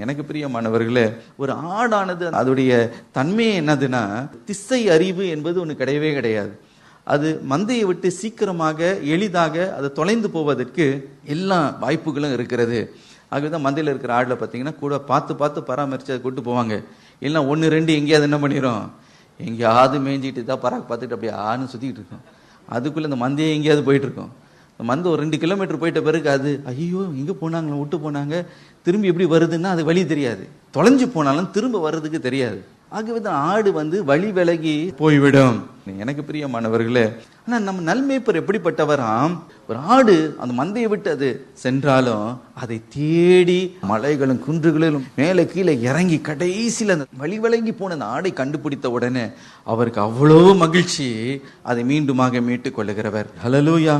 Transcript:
எனக்கு பிரியமானவர்களே, ஒரு ஆடானது அதோடைய தன்மை என்னதுன்னா, திசை அறிவு என்பது ஒன்று கிடையவே கிடையாது. அது மந்தையை விட்டு சீக்கிரமாக எளிதாக அது தொலைந்து போவதற்கு எல்லா வாய்ப்புகளும் இருக்கிறது. ஆகவேதான் மந்தையில் இருக்கிற ஆடில் பார்த்தீங்கன்னா கூட பார்த்து பார்த்து பராமரித்து அதை கூட்டு போவாங்க. இல்லைன்னா 1 2 எங்கேயாவது என்ன பண்ணிடும், எங்கேயாவது மேய்ஞ்சிட்டு தான் பராக்கு பார்த்துட்டு அப்படியே ஆன்னு சுற்றிக்கிட்டு இருக்கோம். அதுக்குள்ளே இந்த மந்தையை எங்கேயாவது போயிட்டு இருக்கோம். இந்த மந்தை ஒரு 2 கிலோமீட்டர் போயிட்ட பிறகு அது ஐயோ எங்கே போனாங்களா, விட்டு போனாங்க, திரும்பி எப்படி வருதுன்னா அது வழி தெரியாது. தொலைஞ்சு போனாலும் திரும்ப வர்றதுக்கு தெரியாது. ஆகவே தான் ஆடு வழி விலகி போய்விடும். எனக்கு பிரியமானவர்களே, ஆனால் நம்ம நல்மேய்ப்பர் எப்படிப்பட்டவராம், ஒரு ஆடு அந்த மந்தையை விட்டு அது சென்றாலும் அதை தேடி மலைகளும் குன்றுகளிலும் மேலே கீழே இறங்கி கடைசியில் அந்த வழி விலகி போன அந்த ஆடை கண்டுபிடித்த உடனே அவருக்கு அவ்வளோ மகிழ்ச்சி, அதை மீண்டுமாக மீட்டுக் கொள்ளுகிறவர். ஹல்லேலூயா.